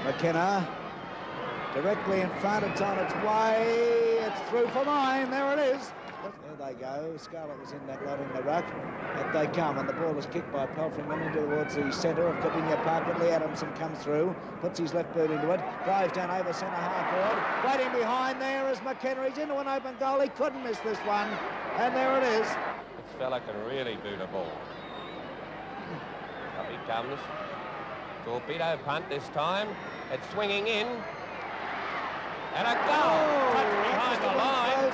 McKenna directly in front, it's on its way, it's through for mine, there it is. There they go, Scarlett was in that lot in the ruck. Up they come, and the ball is kicked by Pelfringham into towards the centre of Cardinia Park, but Lee Adamson comes through, puts his left boot into it, drives down over centre half forward. Waiting behind there is McKenna, he's into an open goal, he couldn't miss this one, and there it is. This fella can really boot a ball. Up he comes. Torpedo punt this time. It's swinging in. And a goal! Touch behind the line.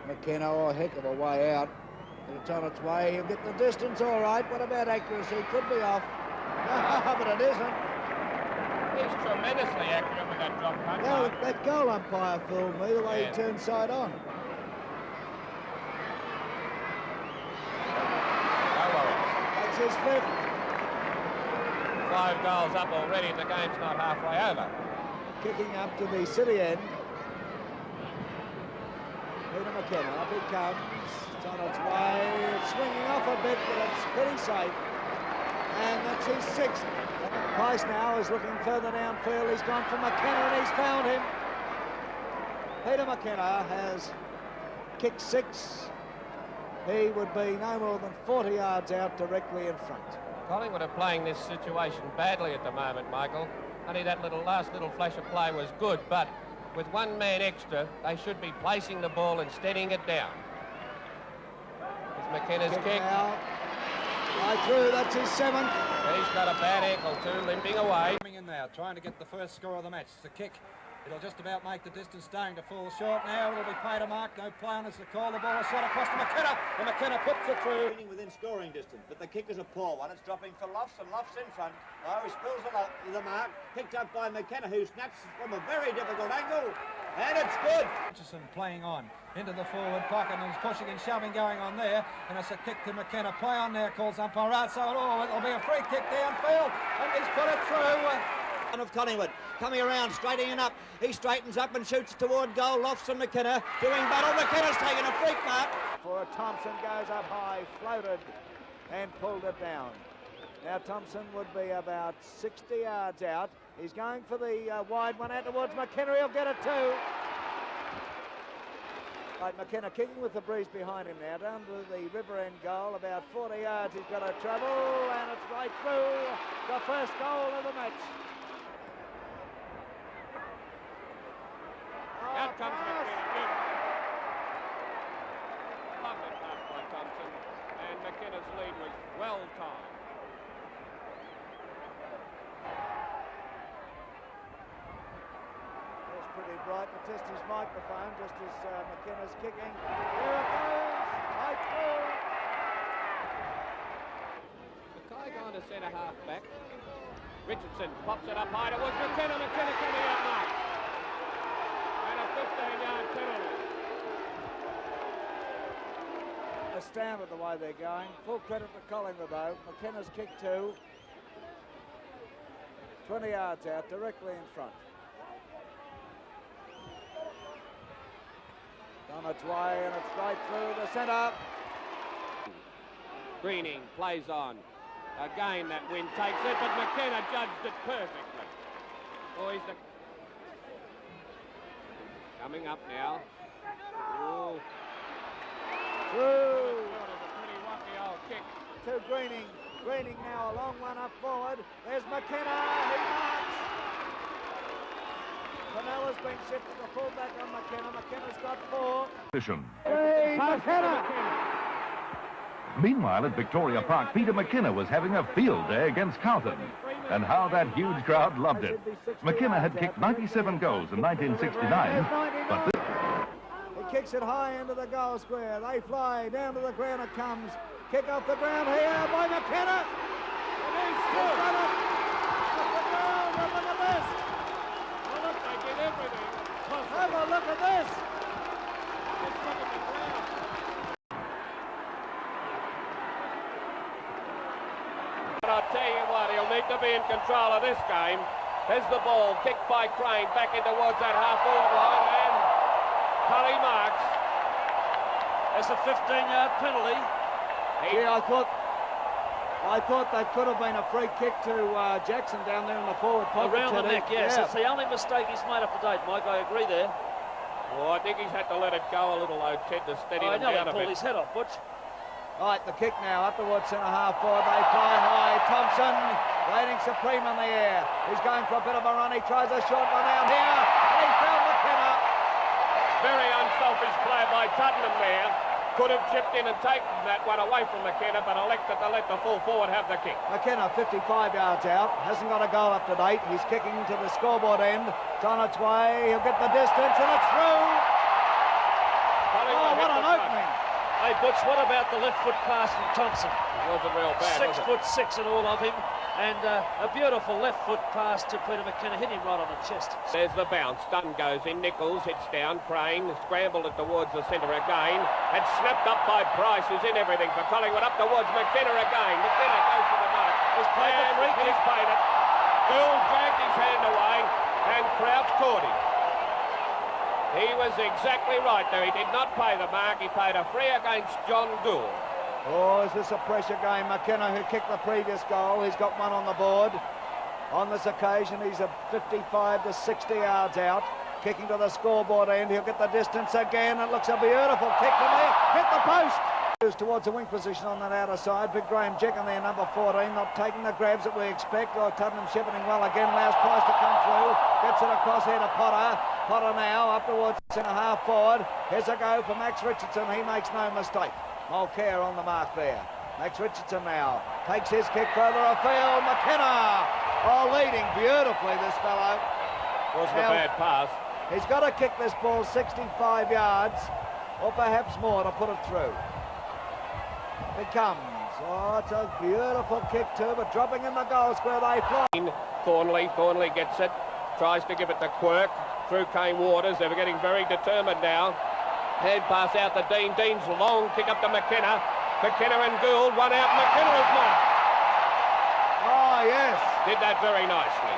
McKenna, oh, heck of a way out. But it's on its way. He'll get the distance all right. What about accuracy? Could be off. But it isn't. He's tremendously accurate with that drop punt. Yeah, that goal umpire fooled me, the way he turned side on. That's his fifth. 5 goals up already, and the game's not halfway over. Kicking up to the city end. Peter McKenna, up he comes. It's on its way. It's swinging off a bit, but it's pretty safe. And that's his sixth. Price now is looking further downfield. He's gone for McKenna, and he's found him. Peter McKenna has kicked 6. He would be no more than 40 yards out directly in front. Collingwood are playing this situation badly at the moment, Michael. Only that last little flash of play was good, but with one man extra, they should be placing the ball and steadying it down. It's McKenna's kick. Now. Right through, that's his 7th. He's got a bad ankle too, limping away. Coming in now, trying to get the first score of the match. It's a kick. It'll just about make the distance, starting to fall short now. It'll be paid a mark. No play on as the call. The ball is shot across to McKenna. And McKenna puts it through. Within scoring distance, but the kick is a poor one. It's dropping for Lofts, and Lofts in front. Oh, he spills the mark. Picked up by McKenna, who snaps from a very difficult angle. And it's good. Hutchison playing on into the forward pocket, and he's pushing and shoving going on there. And it's a kick to McKenna. Play on there, calls umpire out. So it'll be a free kick downfield. And he's put it through. Of Collingwood coming around, straightening up. He straightens up and shoots toward goal. Lofts and McKenna doing battle. McKenna's taken a freak mark. For Thompson goes up high, floated and pulled it down. Now Thompson would be about 60 yards out. He's going for the wide one out towards McKenna. He'll get it too. Right, McKenna kicking with the breeze behind him now, down to the river end goal, about 40 yards. He's got a trouble, and it's right through. The first goal of the match. Out comes McKenna. Lovely pass by Thompson, and McKenna's lead was well timed. That's pretty bright to test his microphone just as McKenna's kicking. Here it goes, right through. Mackay going to centre half back. Richardson pops it up high towards McKenna. McKenna coming out marked. 15-yard penalty. Astounded the way they're going. Full credit to Collingwood though. McKenna's kick 2. 20 yards out, directly in front. On its way, and it's right through the centre. Greening plays on. Again, that wind takes it, but McKenna judged it perfectly. Boys, coming up now. Ooh. Through. That was a pretty wonky old kick. To Greening. Greening now, a long one up forward. There's McKenna. He marks. Canella's been shifted to full back on McKenna. McKenna's got 4. Hey, McKenna. Meanwhile, at Victoria Park, Peter McKenna was having a field day against Carlton. And how that huge crowd loved it. McKenna had kicked 97 goals in 1969, but he kicks it high into the goal square. They fly down to the ground. It comes. Kick off the ground here by McKenna. And he's still done it. Off the ground. And look at this. Oh, look, they did everything. Have a look at this. Let's look at the ground. But I'll tell you what, he'll need to be in control of this game. There's the ball, kicked by Crane, back in towards that half-forward line, and Cully marks. It's a 15-yard penalty. Yeah, I thought I thought that could have been a free kick to Jackson down there in the forward pocket. Around the neck, yes. Yeah. It's the only mistake he's made up to date, Mike. I agree there. Oh, I think he's had to let it go a little, though, Ted, to steady him down a bit. Pulled his head off, Butch. Right, the kick now up towards centre half forward. They fly high. Thompson reigning supreme in the air. He's going for a bit of a run. He tries a short one out here. He found McKenna. Very unselfish play by Tottenham there. Could have chipped in and taken that one away from McKenna, but elected to let the full forward have the kick. McKenna 55 yards out. Hasn't got a goal up to date. He's kicking to the scoreboard end. It's on its way. He'll get the distance and it's through. Oh, what an opening. Hey, Butch, what about the left foot pass from Thompson? It wasn't real bad, 6'6" and all of him. And a beautiful left foot pass to Peter McKenna, hit him right on the chest. There's the bounce. Dunn goes in. Nichols hits down. Crane scrambled it towards the centre again. And snapped up by Price, who's in everything for Collingwood. Up towards McKenna again. McKenna goes for the mark. He's paid it. He's paid it. Gould dragged his hand away and Crouch caught him. He was exactly right there. He did not pay the mark. He paid a free against John Gould. Oh, is this a pressure game? McKenna, who kicked the previous goal, he's got one on the board. On this occasion, he's at 55 to 60 yards out. Kicking to the scoreboard end. He'll get the distance again. It looks a beautiful kick from there. Hit the post. Towards the wing position on that outer side. Big Graham Jekin there, number 14, not taking the grabs that we expect. Oh, Tottenham shepherding well again. Allows Price to come through. Gets it across here to Potter. Potter now up towards centre half forward. Here's a go for Max Richardson. He makes no mistake. Mulcair on the mark there. Max Richardson now takes his kick further afield. McKenna, leading beautifully, this fellow. Wasn't a bad pass. He's got to kick this ball 65 yards, or perhaps more, to put it through. It comes. Oh, it's a beautiful kick too, but dropping in the goal square they fly. Thornley gets it, tries to give it to Quirk. Through came Waters. They were getting very determined now. Head pass out to Dean. Dean's long kick up to McKenna. McKenna and Gould, one out. McKenna is marked. Oh, yes. Did that very nicely.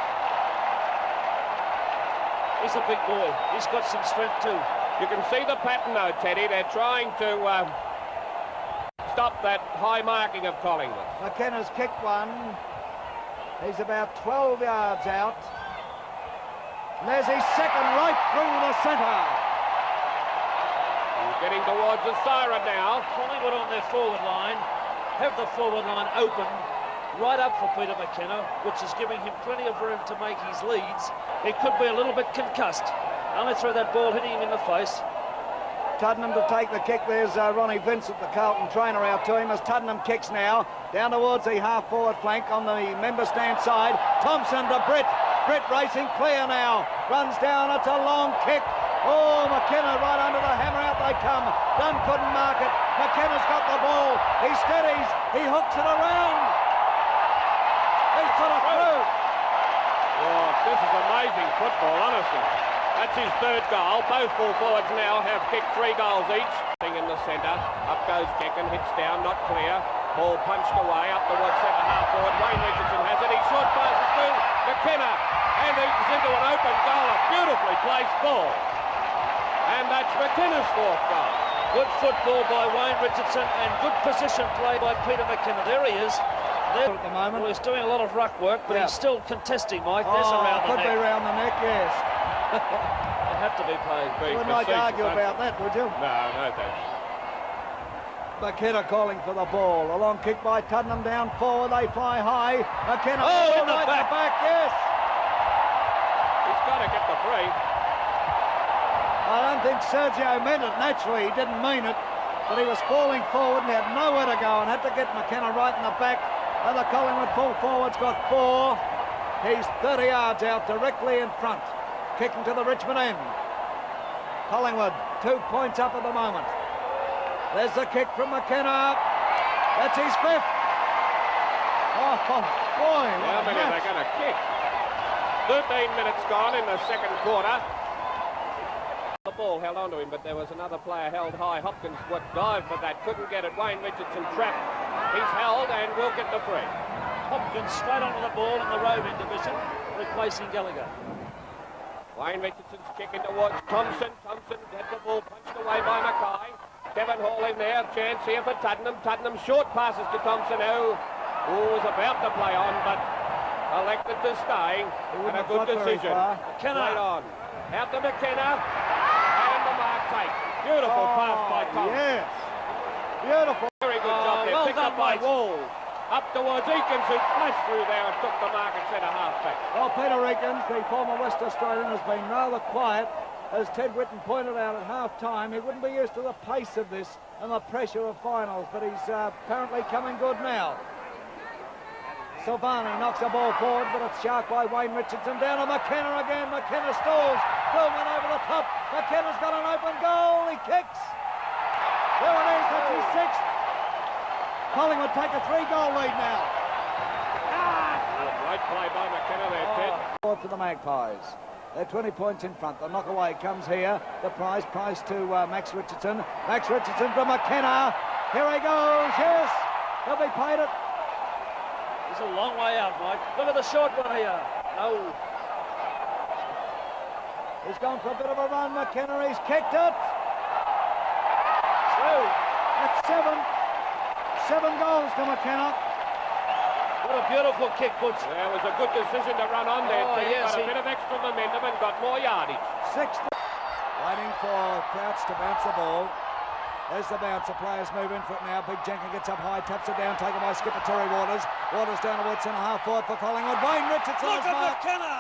He's a big boy. He's got some strength too. You can see the pattern though, Teddy. They're trying to stop that high marking of Collingwood. McKenna's kicked one. He's about 12 yards out. There's his second right through the centre. He's getting towards the siren now. Collingwood on their forward line. Have the forward line open right up for Peter McKenna, which is giving him plenty of room to make his leads. He could be a little bit concussed. Only through that ball hitting him in the face. Tottenham to take the kick. There's Ronnie Vincent, the Carlton trainer, out to him as Tottenham kicks now. Down towards the half-forward flank on the member stand side. Thompson to Britt. Britt racing clear now. Runs down. It's a long kick. Oh, McKenna right under the hammer. Out they come. Dunn couldn't mark it. McKenna's got the ball. He steadies. He hooks it around. He's put it through. Oh, this is amazing football, honestly. That's his third goal. Both full forwards now have kicked 3 goals each. In the centre. Up goes Jekin. Hits down. Not clear. Ball punched away up towards centre half forward. Wayne Richardson has it. He short passes through McKenna. And he's into an open goal. A beautifully placed ball. And that's McKenna's 4th goal. Good football by Wayne Richardson and good position play by Peter McKenna. There he is. There At the moment. Well, he's doing a lot of ruck work, but he's still contesting, Mike. There's around the could neck. be round the neck, yes. It had to be paid. You wouldn't like to argue about that, would you? No thanks. McKenna calling for the ball. A long kick by Tottenham down forward. They fly high. McKenna in the right back. In the back, yes. He's got to get the free. I don't think Sergio meant it. Naturally, he didn't mean it. But he was falling forward and had nowhere to go and had to get McKenna right in the back. And the Collingwood full forward's got 4. He's 30 yards out, directly in front. Kicking to the Richmond end. Collingwood, 2 points up at the moment. There's the kick from McKenna. That's his 5th. Oh, boy. How many are they going to kick? 13 minutes gone in the second quarter. The ball held onto him, but there was another player held high. Hopkins would dive for that, couldn't get it. Wayne Richardson trapped. He's held and will get the free. Hopkins straight onto the ball in the roving division, replacing Gallagher. Wayne Richardson's kicking towards Thompson. Thompson had the ball punched away by Mackay. Kevin Hall in there. Chance here for Tottenham. Tottenham short passes to Thompson, who who was about to play on, but elected to stay, and a good decision. McKenna. Played on. Out to McKenna, and the mark take. Beautiful pass by Tom. Yes. Beautiful. Very good job there. Well Picked done, up by mate. Wall. Up towards Eakins, who flashed through there and took the mark at centre half back. Well, Peter Eakins, the former West Australian, has been rather quiet. As Ted Whitten pointed out at half-time, he wouldn't be used to the pace of this and the pressure of finals, but he's apparently coming good now. Silvani knocks the ball forward, but it's sharp by Wayne Richardson. Down to McKenna again. McKenna stalls. Billman over the top. McKenna's got an open goal. He kicks. There it is. That's his sixth. Collingwood take a 3-goal lead now. Great play by McKenna there, Ted. Forward for the Magpies. They're 20 points in front. The knockaway comes here. The prize to Max Richardson. Max Richardson from McKenna. Here he goes. Yes. Have they paid it? He's a long way out, Mike. Look at the short one here. No. He's gone for a bit of a run. McKenna, he's kicked it. Through. That's 7. 7 goals to McKenna. What a beautiful kick, Butch. There was a good decision to run on there, Oh, Ted. yes, Got a bit of extra momentum and got more yardage. 6th. Waiting for Crouch to bounce the ball. There's the bounce. The players move in for it now. Big Jenkins gets up high, taps it down, taken by skipper Terry Waters. Waters down towards centre half forward for Collingwood. Wayne Richardson Look is at marked. McKenna.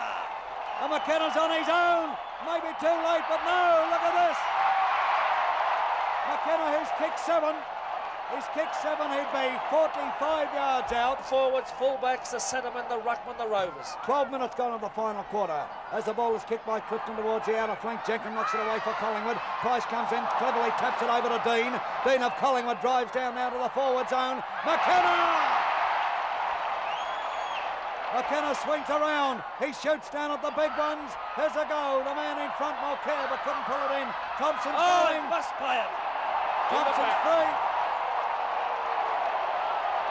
And McKenna's on his own. Maybe too late, but no. Look at this. McKenna, who's kicked 7. He's kicked 7. He'd be 45 yards out. Forwards, fullbacks, the centremen, the ruckmen, the rovers. 12 minutes gone in the final quarter. As the ball is kicked by Clifton towards the outer flank, Jenkins knocks it away for Collingwood. Price comes in, cleverly taps it over to Dean. Dean of Collingwood drives down now to the forward zone. McKenna! McKenna swings around. He shoots down at the big ones. There's a go. The man in front, Mulcair, but couldn't pull it in. Thompson's Oh, he going. must play it. Thompson's free.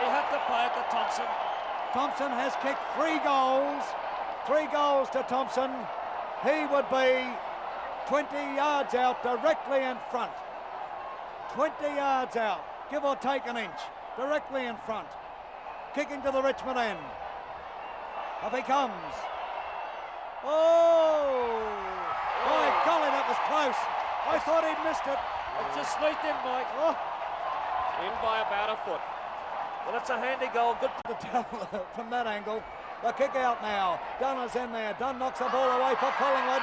He had to play it to Thompson. Thompson has kicked 3 goals. 3 goals to Thompson. He would be 20 yards out, directly in front. 20 yards out, give or take an inch, directly in front. Kicking to the Richmond end. Up he comes. Oh! My golly, that was close. I thought he'd missed it. It just sneaked in, Mike. Oh. In by about a foot. Well, it's a handy goal. Good. From that angle. The kick out now. Dunn is in there. Dunn knocks the ball away for Collingwood.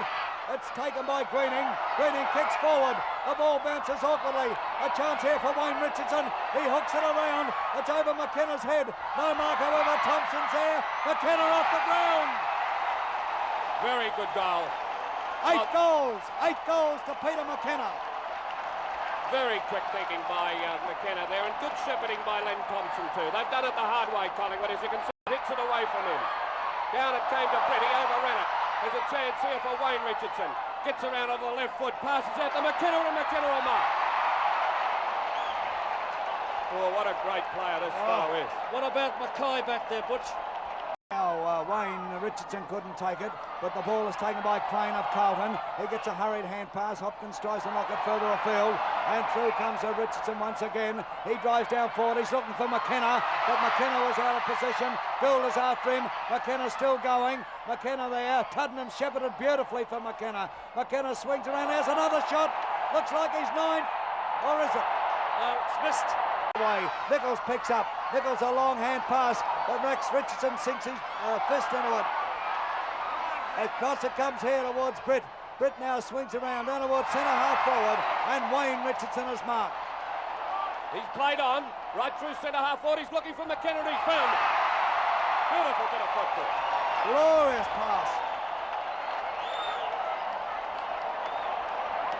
It's taken by Greening. Greening kicks forward. The ball bounces awkwardly. A chance here for Wayne Richardson. He hooks it around. It's over McKenna's head. No mark, however. Thompson's there. McKenna off the ground. Very good goal. 8 goals. 8 goals to Peter McKenna. Very quick thinking by McKenna there, and good shepherding by Len Thompson too. They've done it the hard way, Collingwood, as you can see. Hits it away from him. Down it came to Britt. He overran it. There's a chance here for Wayne Richardson. Gets around on the left foot, passes out to McKenna, and McKenna will mark. Oh, what a great player this fellow is. What about Mackay back there, Butch? Now, Wayne Richardson couldn't take it, but the ball is taken by Crane of Carlton. He gets a hurried hand pass. Hopkins tries to knock it further afield, and through comes Richardson once again. He drives down forward. He's looking for McKenna, but McKenna was out of position. Gould is after him. McKenna still going. McKenna there. Tuddenham shepherded beautifully for McKenna. McKenna swings around. There's another shot. Looks like he's 9th. Or is it? No, it's missed. Nichols picks up. Nichols a long hand pass, but Max Richardson sinks his fist into it. Across it comes here towards Britt. Britt now swings around down towards centre half forward, and Wayne Richardson is marked. He's played on right through centre half forward. He's looking for McKenna. He's found it. Beautiful bit of football. Glorious pass.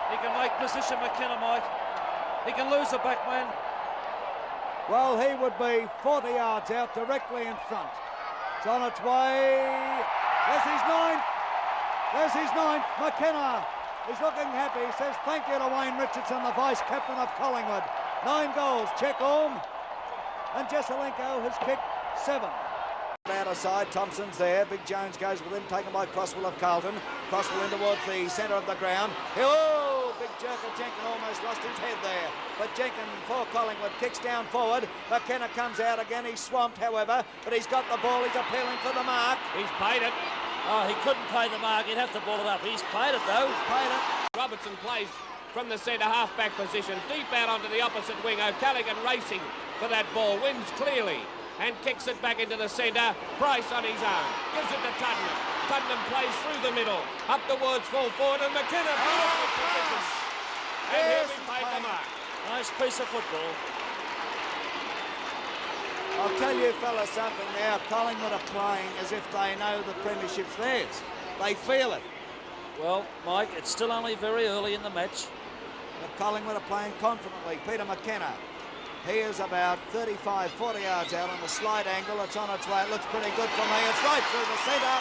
He can make position, McKenna, Mike. He can lose the back man. Well, he would be 40 yards out, directly in front. It's on its way. There's his 9th. There's his 9th. McKenna is looking happy. He says thank you to Wayne Richardson, the vice-captain of Collingwood. 9 goals. Check-home. And Jesselenko has kicked 7. Outer side, Thompson's there. Big Jones goes with him, taken by Crosswell of Carlton. Crosswell in towards the centre of the ground. Oh, Big jerker. Jenkins almost lost his head there. But Jenkins for Collingwood kicks down forward. McKenna comes out again. He's swamped, however, but he's got the ball. He's appealing for the mark. He's paid it. Oh, he couldn't pay the mark. He'd have to ball it up. He's paid it, though. He's paid it. Robertson plays from the centre half-back position, deep out onto the opposite wing. O'Callaghan racing for that ball, wins clearly and kicks it back into the centre. Price on his own, gives it to Tuddenham. Tuddenham plays through the middle, up towards full forward, and McKenna beautiful position. And he'll be paid the mark. Nice piece of football. I'll tell you fellas something now. Collingwood are playing as if they know the premiership's theirs. They feel it. Well, Mike, it's still only very early in the match. But Collingwood are playing confidently. Peter McKenna. He is about 35, 40 yards out on the slide angle. It's on its way. It looks pretty good for me. It's right through the centre.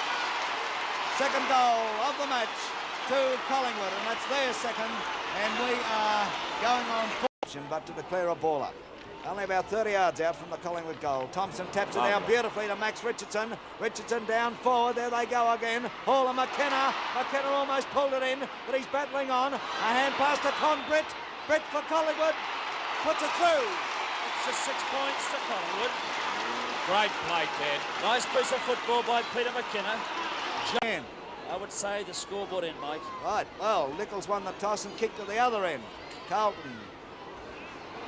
Second goal of the match to Collingwood, and that's their second. And we are going on fortune, but to declare a ball up. Only about 30 yards out from the Collingwood goal. Thompson taps it down beautifully to Max Richardson. Richardson down forward. There they go again. Hall and McKenna. McKenna almost pulled it in, but he's battling on. A hand pass to Con Britt. Britt for Collingwood. Puts it through. It's just 6 points to Collingwood. Great play, Ted. Nice piece of football by Peter McKenna. Jan. I would say the scoreboard end, Mike. Right. Well, Nichols won the toss and kicked to the other end. Carlton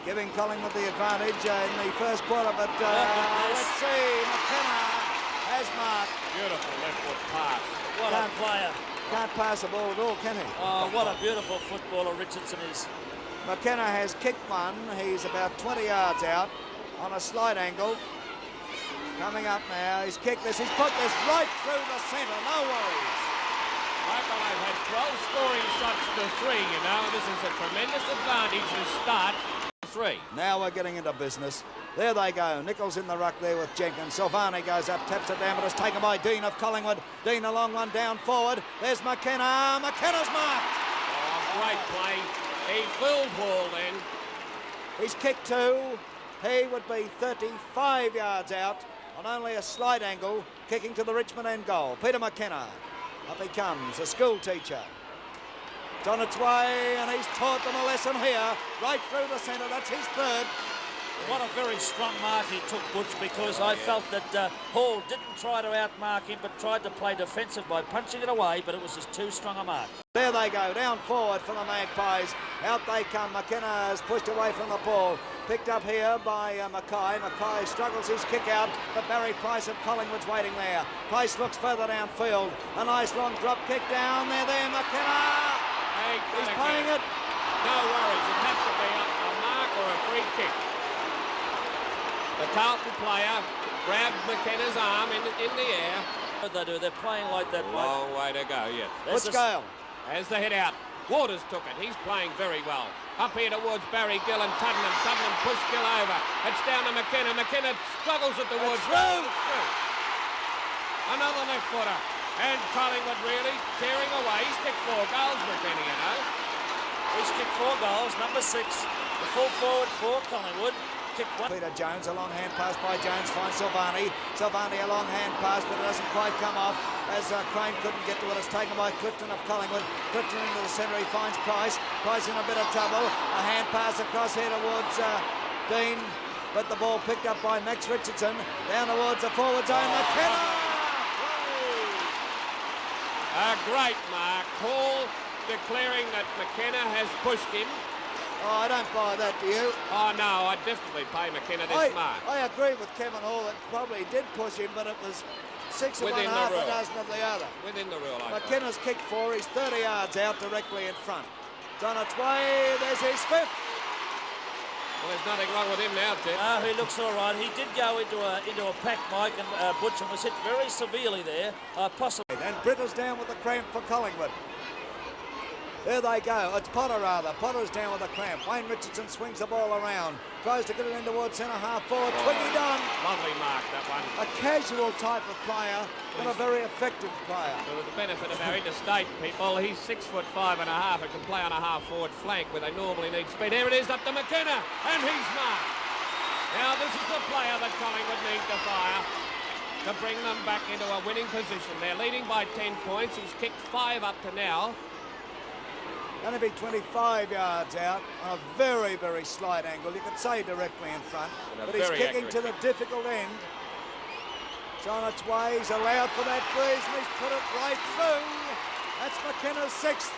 giving Collingwood the advantage in the first quarter, but let's see. McKenna has marked. Beautiful left foot pass. What a player. Can't pass the ball at all, can he? Oh, what a beautiful footballer Richardson is. McKenna has kicked one. He's about 20 yards out on a slight angle. Coming up now. He's kicked this. He's put this right through the centre. No worries. Michael, they've had 12 scoring shots to 3, you know. This is a tremendous advantage to start 3. Now we're getting into business. There they go. Nichols in the ruck there with Jenkins. Silvani goes up, taps it down, but it's taken by Dean of Collingwood. Dean a long one down forward. There's McKenna. McKenna's marked. Oh, great play. He filled Hall then. He's kicked 2. He would be 35 yards out on only a slight angle, kicking to the Richmond end goal. Peter McKenna. Up he comes, a school teacher. It's on its way, and he's taught them a lesson here, right through the centre. That's his third. What a very strong mark he took, Butch, because I felt that Hall didn't try to outmark him, but tried to play defensive by punching it away, but it was just too strong a mark. There they go, down forward for the Magpies. Out they come. McKenna has pushed away from the ball. Picked up here by Mackay. Mackay struggles his kick out, but Barry Price of Collingwood's waiting there. Price looks further downfield. A nice long drop kick down there. McKenna. He's playing it. No worries. It has to be a mark or a free kick. The Carlton player grabbed McKenna's arm in the air. What they do? They're playing like that. Long way to go, yeah. Let's go. As the head out. Waters took it. He's playing very well. Up here towards Barry Gill and Tuddenham. Tuddenham pushed Gill over. It's down to McKenna. McKenna struggles at the woods. Through. Another left footer. And Collingwood really tearing away. He's kicked 4 goals, McKenna, you know. He's kicked 4 goals. Number 6. The full forward for Collingwood. Kicked 1. Peter Jones, a long hand pass by Jones, finds Silvani. Silvani, a long hand pass, but it doesn't quite come off as Crane couldn't get to it. It's taken by Clifton of Collingwood. Clifton into the centre, he finds Price. Price in a bit of trouble. A hand pass across here towards Dean, but the ball picked up by Max Richardson. Down towards the forward zone. McKenna! A great mark. Hall declaring that McKenna has pushed him. Oh, I don't buy that, do you? Oh, no, I'd definitely pay McKenna this mark. I agree with Kevin Hall that probably did push him, but it was 6 of one, half a dozen of the other. Within the rule, I McKenna's kicked 4. He's 30 yards out directly in front. It's on its way. There's his 5th. Well, there's nothing wrong with him now, Ted. No, he looks all right. He did go into a pack, Mike, and Butch, and was hit very severely there, possibly. And Britta's down with the cramp for Collingwood. There they go. It's Potter, rather. Potter's down with a cramp. Wayne Richardson swings the ball around. Tries to get it in towards centre half forward. Twiggy done. Lovely mark, that one. A casual type of player, but a very effective player. For the benefit of our interstate people, he's 6'5.5" and can play on a half-forward flank where they normally need speed. There it is, up to McKenna, and he's marked. Now, this is the player that Collingwood need to fire to bring them back into a winning position. They're leading by 10 points. He's kicked 5 up to now. Going to be 25 yards out on a very, very slight angle. You could say directly in front, but he's kicking to the difficult end. It's on its way. He's allowed for that breeze, and he's put it right through. That's McKenna's 6th.